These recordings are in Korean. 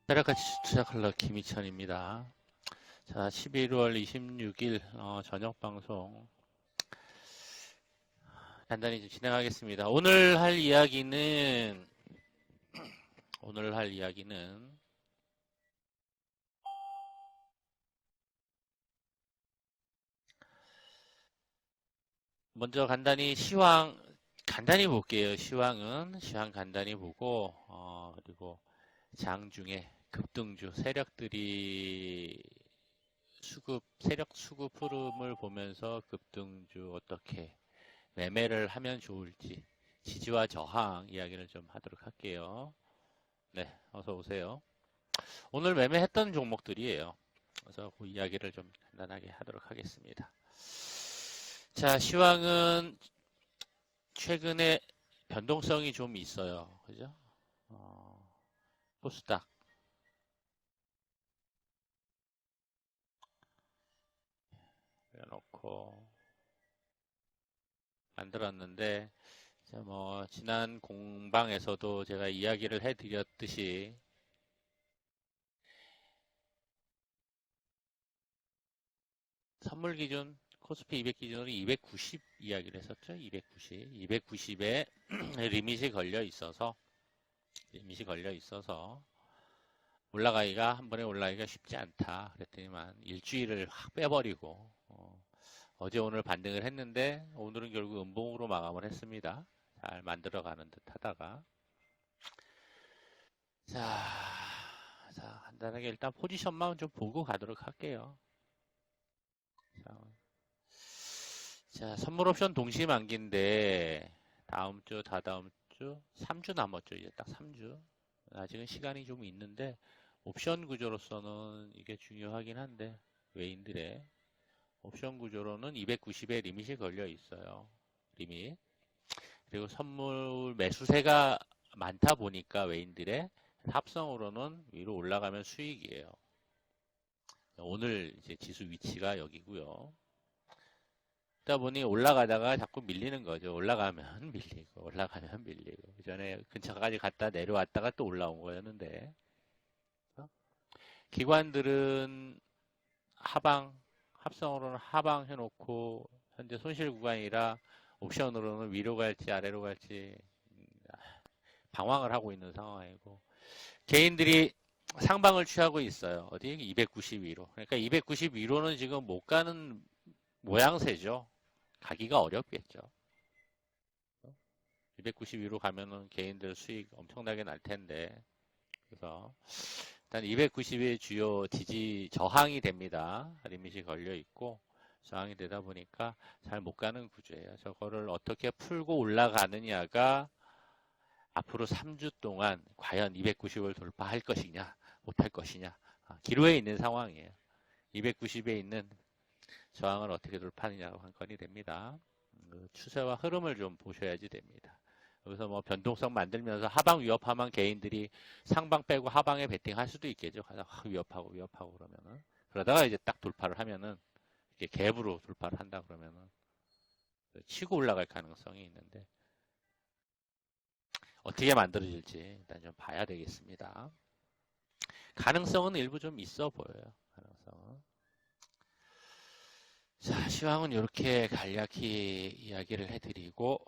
세력가치 투자 클럽 김희천입니다. 자, 11월 26일 저녁 방송 간단히 좀 진행하겠습니다. 오늘 할 이야기는 먼저 간단히 볼게요. 시황 간단히 보고 그리고 장중에 급등주 세력들이 세력 수급 흐름을 보면서 급등주 어떻게 매매를 하면 좋을지 지지와 저항 이야기를 좀 하도록 할게요. 네, 어서 오세요. 오늘 매매했던 종목들이에요. 그래서 그 이야기를 좀 간단하게 하도록 하겠습니다. 자, 시황은 최근에 변동성이 좀 있어요. 그죠? 코스닥 해놓고 만들었는데, 자, 지난 공방에서도 제가 이야기를 해드렸듯이 선물 기준 코스피 200 기준으로 290 이야기를 했었죠. 290에 리밋이 걸려 있어서 한 번에 올라가기가 쉽지 않다. 그랬더니만 일주일을 확 빼버리고 어제 오늘 반등을 했는데 오늘은 결국 음봉으로 마감을 했습니다. 잘 만들어가는 듯 하다가 자, 간단하게 일단 포지션만 좀 보고 가도록 할게요. 자, 선물 옵션 동시 만기인데 다음 주, 다다음 주, 3주 남았죠. 이제 딱 3주. 아직은 시간이 좀 있는데 옵션 구조로서는 이게 중요하긴 한데 외인들의 옵션 구조로는 290에 리밋이 걸려 있어요. 리밋. 그리고 선물 매수세가 많다 보니까 외인들의 합성으로는 위로 올라가면 수익이에요. 오늘 이제 지수 위치가 여기고요. 그러다 보니 올라가다가 자꾸 밀리는 거죠. 올라가면 밀리고. 그 전에 근처까지 갔다 내려왔다가 또 올라온 거였는데, 기관들은 합성으로는 하방 해놓고, 현재 손실 구간이라 옵션으로는 위로 갈지 아래로 갈지 방황을 하고 있는 상황이고, 개인들이 상방을 취하고 있어요. 어디? 290 위로. 그러니까 290 위로는 지금 못 가는 모양새죠. 가기가 어렵겠죠. 290 위로 가면은 개인들 수익 엄청나게 날 텐데. 그래서 일단 290의 주요 지지 저항이 됩니다. 리밋이 걸려 있고 저항이 되다 보니까 잘 못 가는 구조예요. 저거를 어떻게 풀고 올라가느냐가 앞으로 3주 동안 과연 290을 돌파할 것이냐, 못할 것이냐, 기로에 있는 상황이에요. 290에 있는 저항을 어떻게 돌파하느냐가 관건이 됩니다. 그 추세와 흐름을 좀 보셔야지 됩니다. 여기서 변동성 만들면서 하방 위협하면 개인들이 상방 빼고 하방에 베팅할 수도 있겠죠. 위협하고 그러면은 그러다가 이제 딱 돌파를 하면은 이렇게 갭으로 돌파를 한다 그러면은 치고 올라갈 가능성이 있는데 어떻게 만들어질지 일단 좀 봐야 되겠습니다. 가능성은 일부 좀 있어 보여요. 가능성은. 자, 시황은 이렇게 간략히 이야기를 해드리고,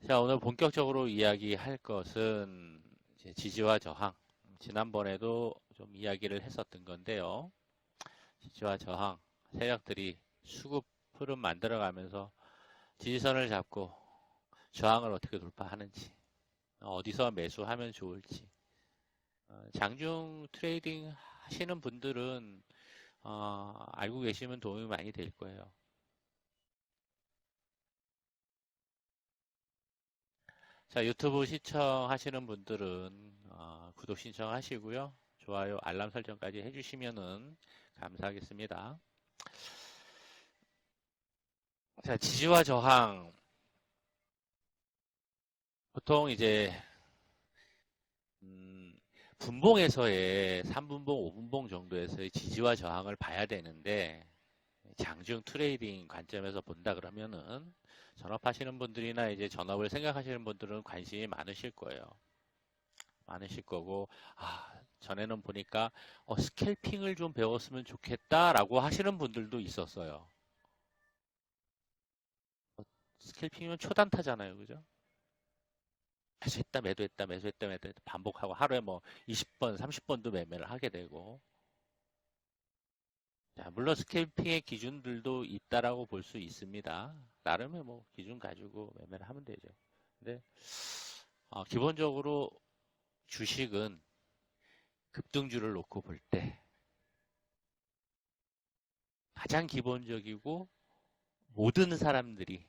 자, 오늘 본격적으로 이야기할 것은 이제 지지와 저항. 지난번에도 좀 이야기를 했었던 건데요. 지지와 저항, 세력들이 수급 흐름 만들어가면서 지지선을 잡고 저항을 어떻게 돌파하는지, 어디서 매수하면 좋을지. 장중 트레이딩 하시는 분들은 알고 계시면 도움이 많이 될 거예요. 자, 유튜브 시청하시는 분들은 구독 신청하시고요. 좋아요, 알람 설정까지 해주시면은 감사하겠습니다. 자, 지지와 저항. 보통 이제 분봉에서의 3분봉, 5분봉 정도에서의 지지와 저항을 봐야 되는데 장중 트레이딩 관점에서 본다 그러면은 전업하시는 분들이나 이제 전업을 생각하시는 분들은 관심이 많으실 거예요. 많으실 거고, 전에는 보니까 스캘핑을 좀 배웠으면 좋겠다라고 하시는 분들도 있었어요. 스캘핑이면 초단타잖아요, 그죠? 매수했다, 매도했다, 매수했다, 매도했다 반복하고 하루에 뭐 20번, 30번도 매매를 하게 되고. 자, 물론 스캘핑의 기준들도 있다라고 볼 수 있습니다. 나름의 뭐 기준 가지고 매매를 하면 되죠. 근데 기본적으로 주식은 급등주를 놓고 볼 때 가장 기본적이고 모든 사람들이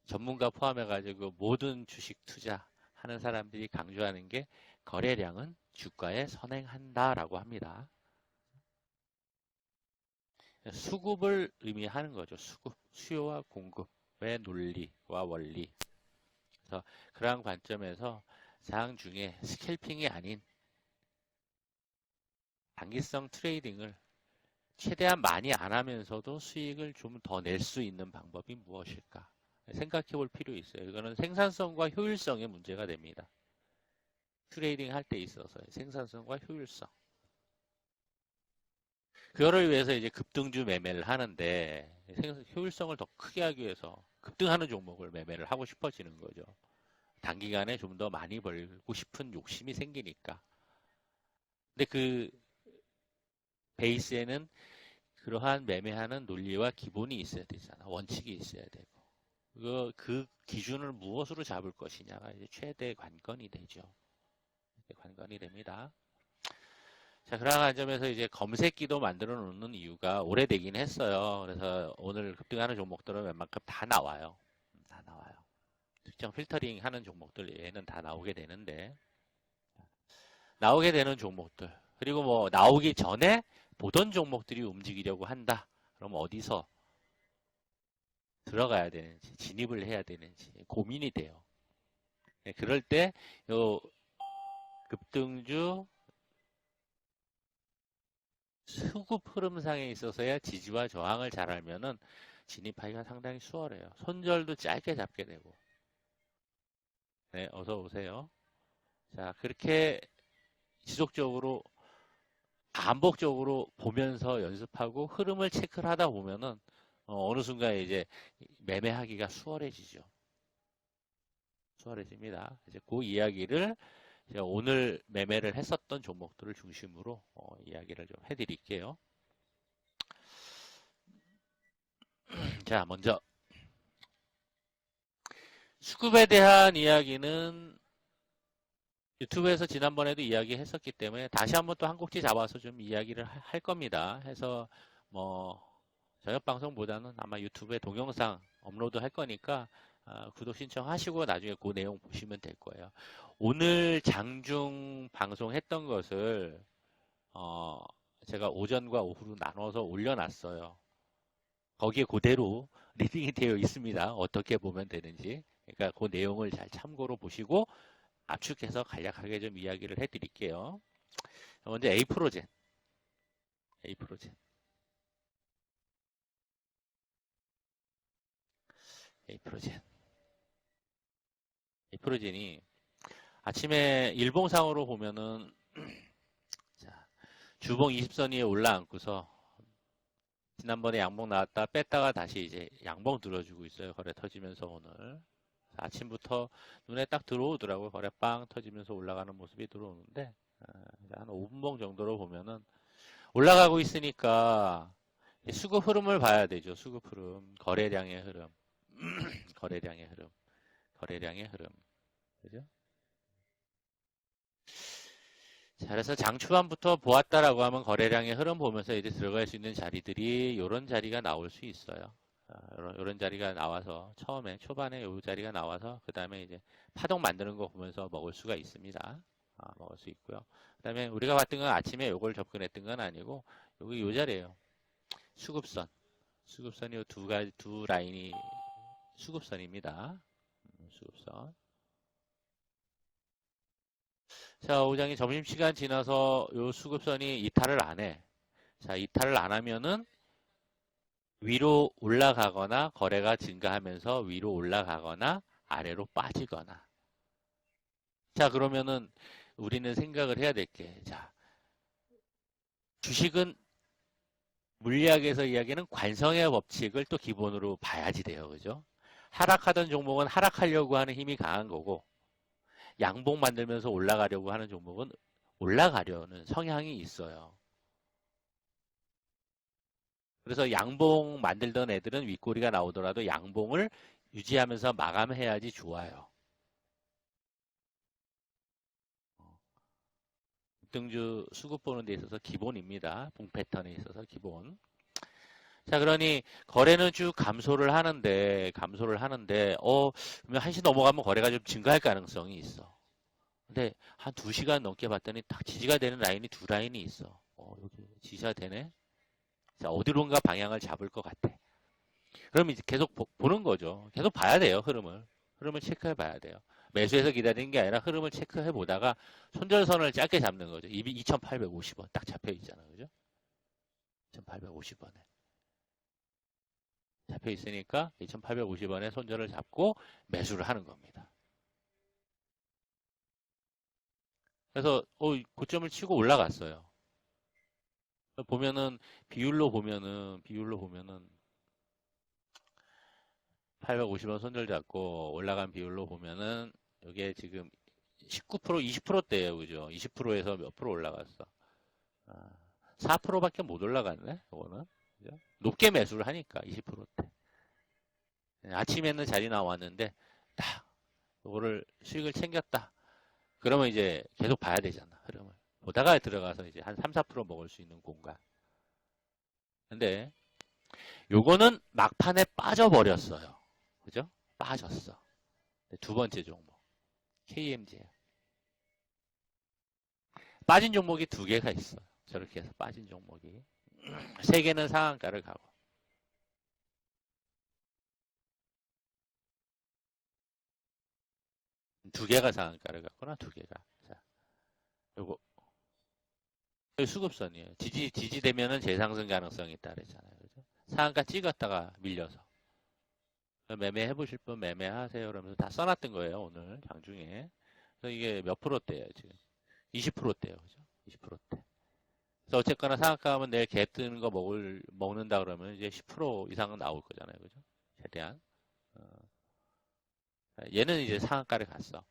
전문가 포함해가지고 모든 주식 투자하는 사람들이 강조하는 게 거래량은 주가에 선행한다라고 합니다. 수급을 의미하는 거죠. 수급, 수요와 공급의 논리와 원리. 그래서 그러한 관점에서 사항 중에 스캘핑이 아닌 단기성 트레이딩을 최대한 많이 안 하면서도 수익을 좀 더 낼 수 있는 방법이 무엇일까? 생각해 볼 필요 있어요. 이거는 생산성과 효율성의 문제가 됩니다. 트레이딩 할 때 있어서 생산성과 효율성. 그거를 위해서 이제 급등주 매매를 하는데 효율성을 더 크게 하기 위해서 급등하는 종목을 매매를 하고 싶어지는 거죠. 단기간에 좀 더 많이 벌고 싶은 욕심이 생기니까. 근데 그 베이스에는 그러한 매매하는 논리와 기본이 있어야 되잖아. 원칙이 있어야 되고. 그 기준을 무엇으로 잡을 것이냐가 이제 최대 관건이 되죠. 관건이 됩니다. 자, 그러한 관점에서 이제 검색기도 만들어 놓는 이유가 오래되긴 했어요. 그래서 오늘 급등하는 종목들은 웬만큼 다 나와요. 다 나와요. 특정 필터링 하는 종목들 얘는 다 나오게 되는데, 나오게 되는 종목들, 그리고 뭐 나오기 전에 보던 종목들이 움직이려고 한다. 그럼 어디서 들어가야 되는지, 진입을 해야 되는지 고민이 돼요. 네, 그럴 때 요 급등주 수급 흐름상에 있어서야 지지와 저항을 잘 알면은 진입하기가 상당히 수월해요. 손절도 짧게 잡게 되고. 네, 어서 오세요. 자, 그렇게 지속적으로 반복적으로 보면서 연습하고 흐름을 체크를 하다 보면은 어느 순간에 이제 매매하기가 수월해지죠. 수월해집니다. 이제 그 이야기를 이제 오늘 매매를 했었던 종목들을 중심으로 이야기를 좀 해드릴게요. 자, 먼저 수급에 대한 이야기는 유튜브에서 지난번에도 이야기했었기 때문에 다시 한번 또 한 곡지 잡아서 좀 이야기를 할 겁니다. 해서 뭐 저녁 방송보다는 아마 유튜브에 동영상 업로드 할 거니까 구독 신청하시고 나중에 그 내용 보시면 될 거예요. 오늘 장중 방송했던 것을 제가 오전과 오후로 나눠서 올려놨어요. 거기에 그대로 리딩이 되어 있습니다. 어떻게 보면 되는지. 그러니까 그 내용을 잘 참고로 보시고 압축해서 간략하게 좀 이야기를 해드릴게요. 먼저 A프로젠. A프로젠이 아침에 일봉상으로 보면은 자, 주봉 20선 위에 올라앉고서 지난번에 양봉 나왔다 뺐다가 다시 이제 양봉 들어주고 있어요. 거래 터지면서 오늘 아침부터 눈에 딱 들어오더라고요. 거래 빵 터지면서 올라가는 모습이 들어오는데 한 5분봉 정도로 보면은 올라가고 있으니까 수급 흐름을 봐야 되죠. 수급 흐름, 거래량의 흐름, 거래량의 흐름, 그죠? 자, 그래서 장 초반부터 보았다라고 하면 거래량의 흐름 보면서 이제 들어갈 수 있는 자리들이 이런 자리가 나올 수 있어요. 이런 자리가 나와서 처음에 초반에 이 자리가 나와서 그 다음에 이제 파동 만드는 거 보면서 먹을 수가 있습니다. 먹을 수 있고요. 그 다음에 우리가 봤던 건 아침에 이걸 접근했던 건 아니고 여기 이 자리예요. 수급선이 두 라인이 수급선입니다. 수급선. 자, 오장이 점심시간 지나서 요 수급선이 이탈을 안 해. 자, 이탈을 안 하면은 위로 올라가거나 거래가 증가하면서 위로 올라가거나 아래로 빠지거나. 자, 그러면은 우리는 생각을 해야 될 게, 자, 주식은 물리학에서 이야기하는 관성의 법칙을 또 기본으로 봐야지 돼요. 그죠? 하락하던 종목은 하락하려고 하는 힘이 강한 거고, 양봉 만들면서 올라가려고 하는 종목은 올라가려는 성향이 있어요. 그래서 양봉 만들던 애들은 윗꼬리가 나오더라도 양봉을 유지하면서 마감해야지 좋아요. 등주 수급 보는 데 있어서 기본입니다. 봉 패턴에 있어서 기본. 자, 그러니 거래는 쭉 감소를 하는데 그러면 1시 넘어가면 거래가 좀 증가할 가능성이 있어. 근데 한 2시간 넘게 봤더니 딱 지지가 되는 라인이 두 라인이 있어. 여기 지지가 되네. 자, 어디론가 방향을 잡을 것 같아. 그럼 이제 계속 보는 거죠. 계속 봐야 돼요, 흐름을. 흐름을 체크해 봐야 돼요. 매수해서 기다리는 게 아니라 흐름을 체크해 보다가 손절선을 짧게 잡는 거죠. 2,850원 딱 잡혀 있잖아. 그죠? 2,850원에. 잡혀 있으니까 2,850원에 손절을 잡고 매수를 하는 겁니다. 그래서 고점을 치고 올라갔어요. 보면은 비율로 보면은 850원 손절 잡고 올라간 비율로 보면은 이게 지금 19%, 20%대예요. 그죠? 20%에서 몇 프로 올라갔어? 4%밖에 못 올라갔네. 이거는. 그죠? 높게 매수를 하니까 20%대. 아침에는 자리 나왔는데 딱 이거를 수익을 챙겼다. 그러면 이제 계속 봐야 되잖아. 흐름을. 보다가 들어가서 이제 한 3, 4% 먹을 수 있는 공간. 근데 요거는 막판에 빠져버렸어요. 그죠? 빠졌어. 두 번째 종목. KMG예요. 빠진 종목이 두 개가 있어요. 저렇게 해서 빠진 종목이. 세 개는 상한가를 가고. 두 개가 상한가를 갔구나, 두 개가. 자, 요거. 수급선이에요. 지지되면은 재상승 가능성이 있다 그랬잖아요. 그죠? 상한가 찍었다가 밀려서. 매매해 보실 분 매매하세요. 그러면서 다 써놨던 거예요. 오늘 장중에. 그래서 이게 몇 프로대예요, 지금? 20%대예요. 그죠? 20%대. 그래서 어쨌거나 상한가 하면 내일 갭 뜨는 거 먹는다 그러면 이제 10% 이상은 나올 거잖아요. 그죠? 최대한. 얘는 이제 상한가를 갔어.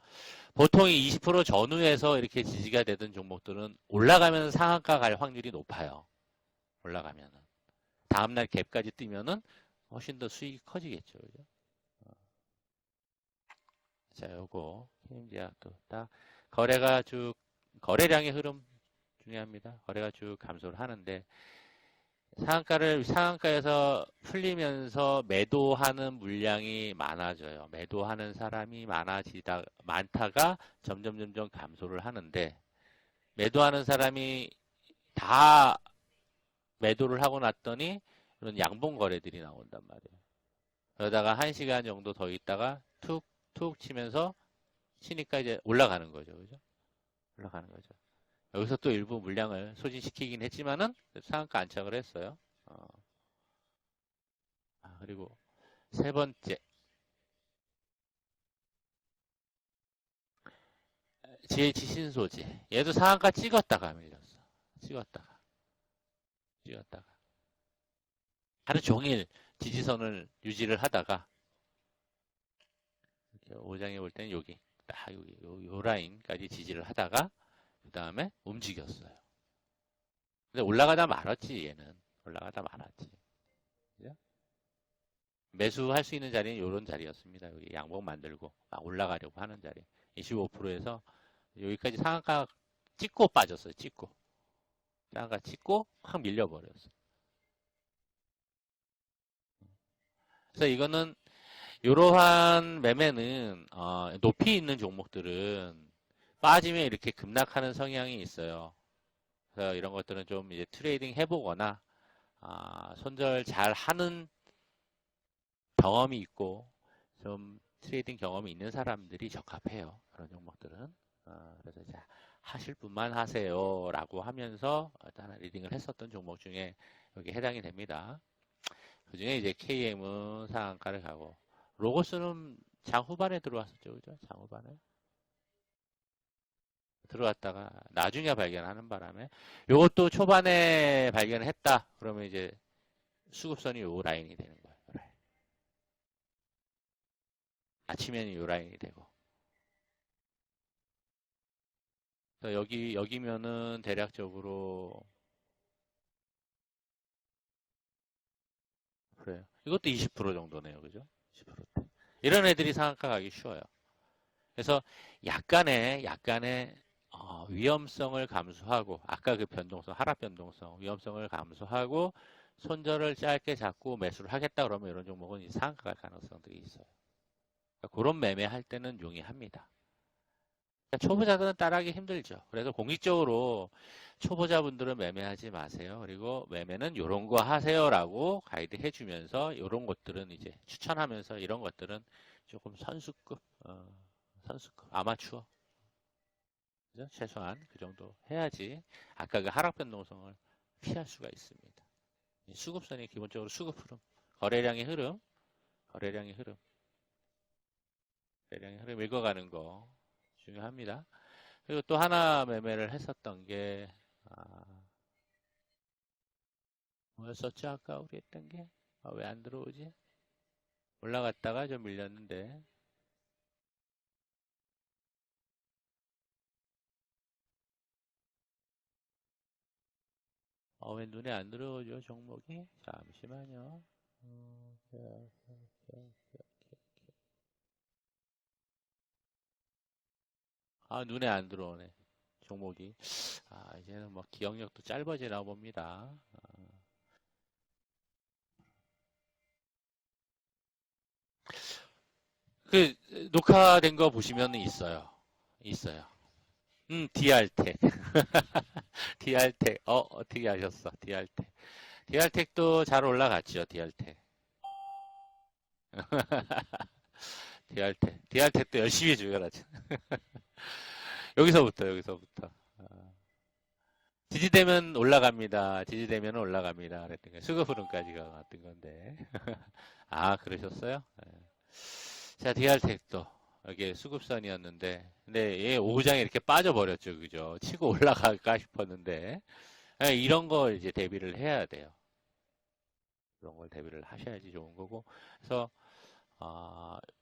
보통 이 20% 전후에서 이렇게 지지가 되던 종목들은 올라가면 상한가 갈 확률이 높아요. 올라가면은. 다음날 갭까지 뜨면은 훨씬 더 수익이 커지겠죠. 그죠? 자, 요거. KMG약도 딱. 거래량의 흐름 중요합니다. 거래가 쭉 감소를 하는데, 상한가에서 풀리면서 매도하는 물량이 많아져요. 매도하는 사람이 많다가 점점 감소를 하는데, 매도하는 사람이 다 매도를 하고 났더니 이런 양봉 거래들이 나온단 말이에요. 그러다가 1시간 정도 더 있다가 툭 치니까 이제 올라가는 거죠. 그죠? 올라가는 거죠. 여기서 또 일부 물량을 소진시키긴 했지만은 상한가 안착을 했어요. 그리고 세 번째. GH 신소재. 얘도 상한가 찍었다가 밀렸어. 찍었다가. 하루 종일 지지선을 유지를 하다가 이렇게 5장에 볼 때는 여기 딱 여기 요 라인까지 지지를 하다가 그 다음에 움직였어요. 근데 올라가다 말았지 얘는. 올라가다 말았지. 그죠? 매수할 수 있는 자리는 이런 자리였습니다. 여기 양봉 만들고 올라가려고 하는 자리. 25%에서 여기까지 상한가 찍고 빠졌어요. 상한가 찍고 확 밀려버렸어요. 그래서 이거는 이러한 매매는 높이 있는 종목들은 빠지면 이렇게 급락하는 성향이 있어요. 그래서 이런 것들은 좀 이제 트레이딩 해보거나 손절 잘 하는 경험이 있고 좀 트레이딩 경험이 있는 사람들이 적합해요. 그런 종목들은. 그래서 이제 하실 분만 하세요라고 하면서 일단 리딩을 했었던 종목 중에 여기 해당이 됩니다. 그 중에 이제 KM은 상한가를 가고 로고스는 장 후반에 들어왔었죠, 그죠? 장 후반에 들어갔다가 나중에 발견하는 바람에 요것도 초반에 발견했다. 그러면 이제 수급선이 요 라인이 되는 거예요. 아침에는 요 라인이 되고. 그래서 여기면은 대략적으로 그래요. 이것도 20% 정도네요. 그죠? 20%대. 이런 애들이 상한가 가기 쉬워요. 그래서 약간의 위험성을 감수하고 아까 그 변동성, 하락 변동성, 위험성을 감수하고 손절을 짧게 잡고 매수를 하겠다 그러면 이런 종목은 상한가 갈 가능성들이 있어요. 그러니까 그런 매매할 때는 용이합니다. 그러니까 초보자들은 따라하기 힘들죠. 그래서 공식적으로 초보자분들은 매매하지 마세요. 그리고 매매는 이런 거 하세요라고 가이드 해주면서 이런 것들은 이제 추천하면서 이런 것들은 조금 선수급, 아마추어. 그죠? 최소한 그 정도 해야지 아까 그 하락 변동성을 피할 수가 있습니다. 수급선이 기본적으로 수급 흐름, 거래량의 흐름, 거래량의 흐름, 거래량의 흐름 읽어가는 거 중요합니다. 그리고 또 하나 매매를 했었던 게 뭐였었죠? 아까 우리 했던 게 왜 안 들어오지? 올라갔다가 좀 밀렸는데 왜 눈에 안 들어오죠? 종목이? 잠시만요. 눈에 안 들어오네. 종목이. 이제는 뭐 기억력도 짧아지나 봅니다. 그 녹화된 거 보시면 있어요. 있어요. DR텍. DR텍. 어떻게 하셨어? DR텍. DR텍도 잘 올라갔죠, DR텍. DR텍. DR텍도 열심히 죽여라죠. 여기서부터. 지지되면 올라갑니다. 지지되면 올라갑니다. 그랬던 거 수급 흐름까지가 왔던 건데. 그러셨어요? 네. 자, DR텍도 여기 수급선이었는데, 근데 얘 오후장에 이렇게 빠져버렸죠, 그죠? 치고 올라갈까 싶었는데, 이런 걸 이제 대비를 해야 돼요. 이런 걸 대비를 하셔야지 좋은 거고, 그래서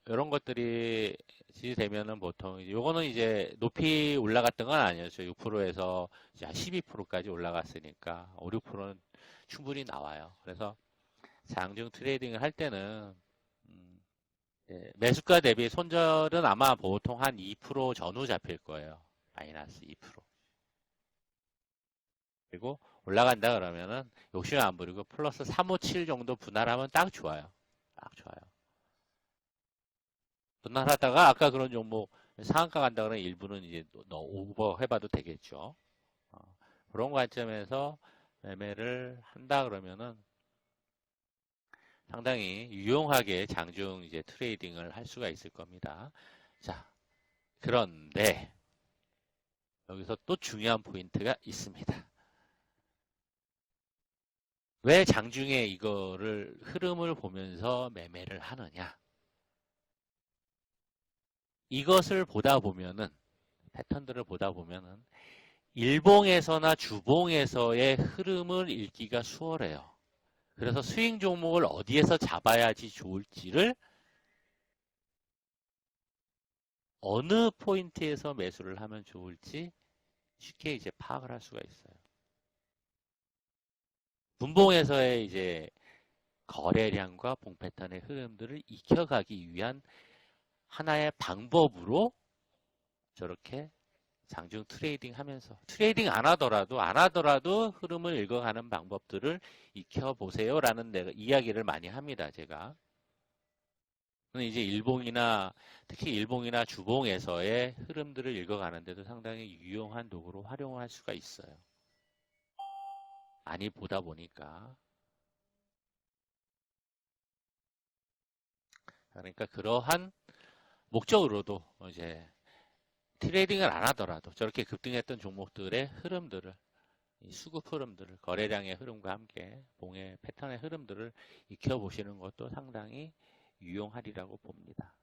이런 것들이 지지되면은 보통 요거는 이제 높이 올라갔던 건 아니었죠. 6%에서 이제 한 12%까지 올라갔으니까 5, 6%는 충분히 나와요. 그래서 장중 트레이딩을 할 때는 매수가 대비 손절은 아마 보통 한 2% 전후 잡힐 거예요. 마이너스 2%. 그리고 올라간다 그러면은 욕심 안 부리고 플러스 357 정도 분할하면 딱 좋아요. 딱 좋아요. 분할하다가 아까 그런 종목 상한가 간다 그러면 일부는 이제 오버 해봐도 되겠죠. 그런 관점에서 매매를 한다 그러면은 상당히 유용하게 장중 이제 트레이딩을 할 수가 있을 겁니다. 자, 그런데 여기서 또 중요한 포인트가 있습니다. 왜 장중에 이거를 흐름을 보면서 매매를 하느냐? 이것을 보다 보면은 패턴들을 보다 보면은 일봉에서나 주봉에서의 흐름을 읽기가 수월해요. 그래서 스윙 종목을 어디에서 잡아야지 좋을지를 어느 포인트에서 매수를 하면 좋을지 쉽게 이제 파악을 할 수가 있어요. 분봉에서의 이제 거래량과 봉 패턴의 흐름들을 익혀가기 위한 하나의 방법으로 저렇게 장중 트레이딩 하면서 트레이딩 안 하더라도 흐름을 읽어가는 방법들을 익혀보세요라는 이야기를 많이 합니다. 제가. 이제 일봉이나 특히 일봉이나 주봉에서의 흐름들을 읽어가는데도 상당히 유용한 도구로 활용할 수가 있어요. 많이 보다 보니까. 그러니까 그러한 목적으로도 이제 트레이딩을 안 하더라도 저렇게 급등했던 종목들의 흐름들을 수급 흐름들을 거래량의 흐름과 함께 봉의 패턴의 흐름들을 익혀보시는 것도 상당히 유용하리라고 봅니다.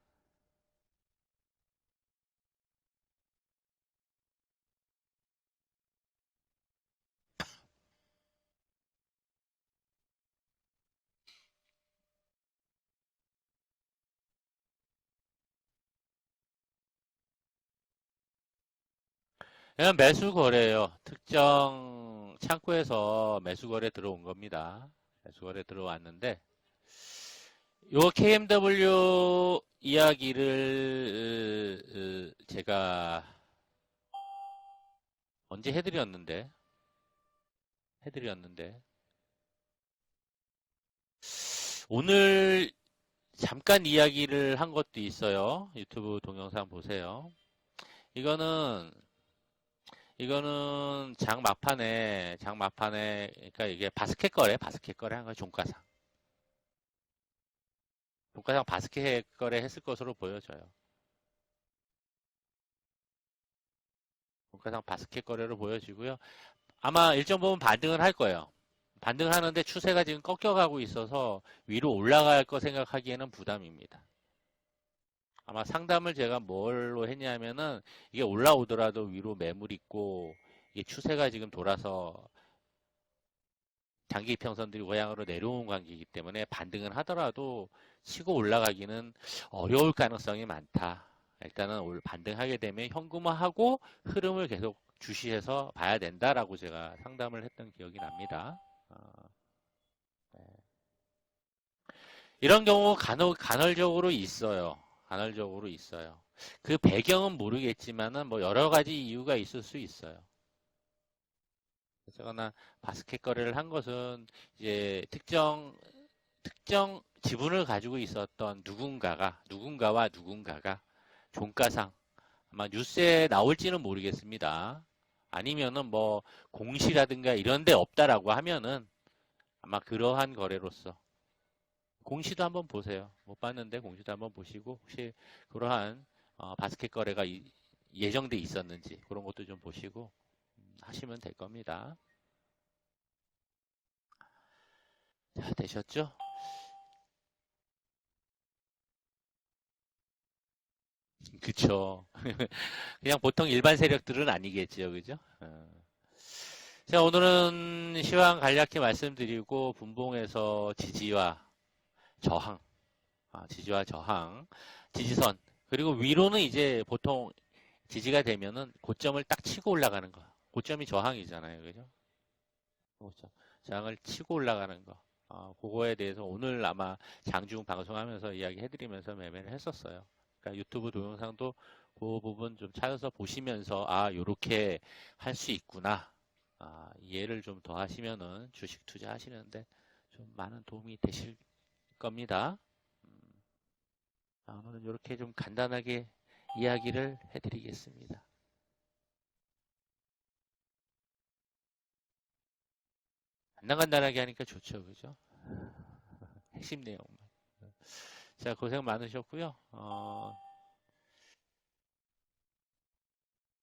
그냥 매수 거래예요. 특정 창구에서 매수 거래 들어온 겁니다. 매수 거래 들어왔는데 요 KMW 이야기를 제가 언제 해드렸는데 오늘 잠깐 이야기를 한 것도 있어요. 유튜브 동영상 보세요. 이거는 장막판에 그러니까 이게 바스켓 거래 한 거예요. 종가상 바스켓 거래 했을 것으로 보여져요. 종가상 바스켓 거래로 보여지고요. 아마 일정 부분 반등을 할 거예요. 반등하는데 추세가 지금 꺾여가고 있어서 위로 올라갈 거 생각하기에는 부담입니다. 아마 상담을 제가 뭘로 했냐면은 이게 올라오더라도 위로 매물 있고 이게 추세가 지금 돌아서 장기 평선들이 고향으로 내려온 관계이기 때문에 반등을 하더라도 치고 올라가기는 어려울 가능성이 많다. 일단은 반등하게 되면 현금화하고 흐름을 계속 주시해서 봐야 된다라고 제가 상담을 했던 기억이 납니다. 네. 이런 경우 간헐적으로 있어요. 간헐적으로 있어요. 그 배경은 모르겠지만은 뭐 여러 가지 이유가 있을 수 있어요. 어쨌거나 바스켓 거래를 한 것은 이제 특정 지분을 가지고 있었던 누군가와 누군가가 종가상 아마 뉴스에 나올지는 모르겠습니다. 아니면은 뭐 공시라든가 이런 데 없다라고 하면은 아마 그러한 거래로서 공시도 한번 보세요. 못 봤는데 공시도 한번 보시고 혹시 그러한 바스켓 거래가 예정돼 있었는지 그런 것도 좀 보시고 하시면 될 겁니다. 자, 되셨죠? 그쵸. 그냥 보통 일반 세력들은 아니겠죠. 그죠? 자, 오늘은 시황 간략히 말씀드리고 분봉에서 저항, 지지와 저항, 지지선, 그리고 위로는 이제 보통 지지가 되면은 고점을 딱 치고 올라가는 거. 고점이 저항이잖아요. 그죠? 고점. 저항을 치고 올라가는 거. 그거에 대해서 오늘 아마 장중 방송하면서 이야기해드리면서 매매를 했었어요. 그러니까 유튜브 동영상도 그 부분 좀 찾아서 보시면서 요렇게 할 수 있구나. 이해를 좀 더 하시면은 주식 투자하시는데 좀 많은 도움이 되실 겁니다. 오늘은 이렇게 좀 간단하게 이야기를 해드리겠습니다. 간단간단하게 하니까 좋죠, 그죠? 핵심 내용만. 자, 고생 많으셨고요.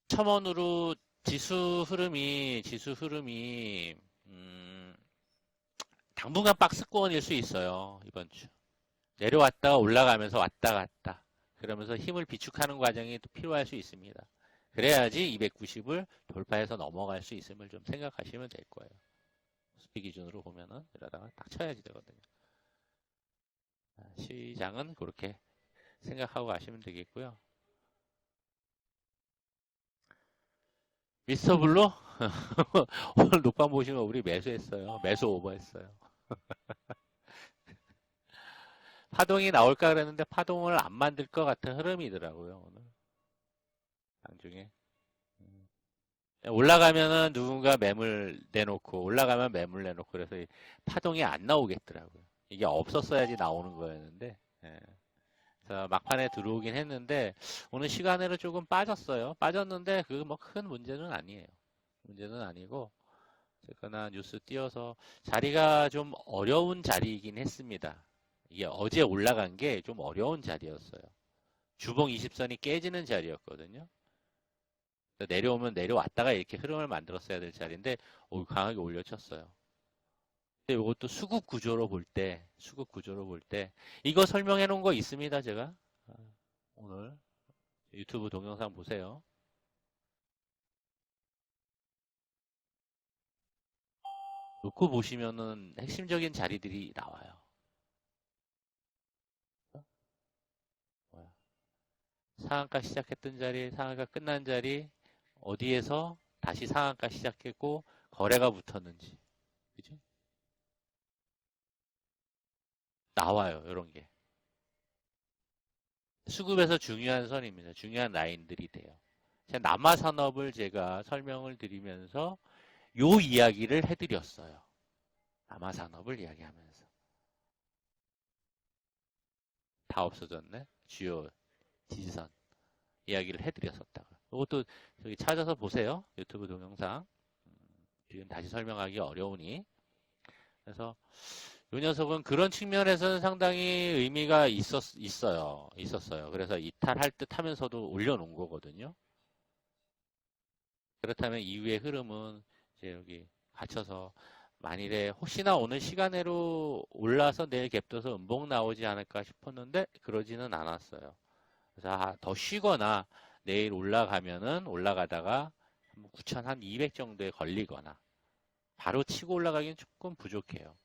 첨언으로 지수 흐름이 당분간 박스권일 수 있어요, 이번 주. 내려왔다가 올라가면서 왔다 갔다. 그러면서 힘을 비축하는 과정이 또 필요할 수 있습니다. 그래야지 290을 돌파해서 넘어갈 수 있음을 좀 생각하시면 될 거예요. 스피 기준으로 보면은 이러다가 딱 쳐야지 되거든요. 시장은 그렇게 생각하고 가시면 되겠고요. 미스터 블루 오늘 녹방 보시면 우리 매수했어요. 매수 오버했어요. 파동이 나올까 그랬는데 파동을 안 만들 것 같은 흐름이더라고요. 오늘 장중에 올라가면은 누군가 매물 내놓고 올라가면 매물 내놓고 그래서 파동이 안 나오겠더라고요. 이게 없었어야지 나오는 거였는데 예. 자, 막판에 들어오긴 했는데 오늘 시간으로 조금 빠졌어요. 빠졌는데 그거 뭐 큰 문제는 아니에요. 문제는 아니고 어쨌거나 뉴스 띄어서 자리가 좀 어려운 자리이긴 했습니다. 이게 어제 올라간 게 좀 어려운 자리였어요. 주봉 20선이 깨지는 자리였거든요. 내려오면 내려왔다가 이렇게 흐름을 만들었어야 될 자리인데 강하게 올려쳤어요. 근데 이것도 수급 구조로 볼 때 이거 설명해 놓은 거 있습니다. 제가 오늘 유튜브 동영상 보세요. 놓고 보시면은 핵심적인 자리들이 나와요. 상한가 시작했던 자리, 상한가 끝난 자리, 어디에서 다시 상한가 시작했고 거래가 붙었는지, 그죠? 나와요, 이런 게. 수급에서 중요한 선입니다. 중요한 라인들이 돼요. 남아산업을 제가 설명을 드리면서 요 이야기를 해드렸어요. 남아산업을 이야기하면서. 다 없어졌네. 주요 지지선 이야기를 해드렸었다가. 이것도 저기 찾아서 보세요. 유튜브 동영상. 지금 다시 설명하기 어려우니. 그래서 이 녀석은 그런 측면에서는 상당히 의미가 있었어요. 그래서 이탈할 듯 하면서도 올려놓은 거거든요. 그렇다면 이후의 흐름은 이제 여기 갇혀서 만일에 혹시나 오늘 시간으로 올라서 내일 갭도서 음봉 나오지 않을까 싶었는데 그러지는 않았어요. 그래서 더 쉬거나 내일 올라가면은 올라가다가 9,200 정도에 걸리거나 바로 치고 올라가기는 조금 부족해요.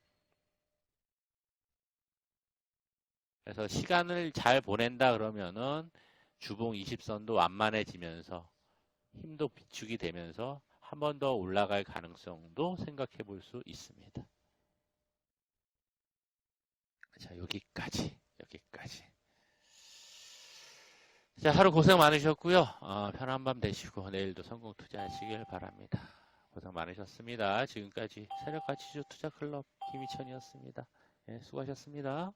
그래서 시간을 잘 보낸다 그러면은 주봉 20선도 완만해지면서 힘도 비축이 되면서 한 번 더 올라갈 가능성도 생각해 볼 수 있습니다. 자, 여기까지. 자, 하루 고생 많으셨고요. 편한 밤 되시고 내일도 성공 투자하시길 바랍니다. 고생 많으셨습니다. 지금까지 세력가치주 투자클럽 김희천이었습니다. 네, 수고하셨습니다.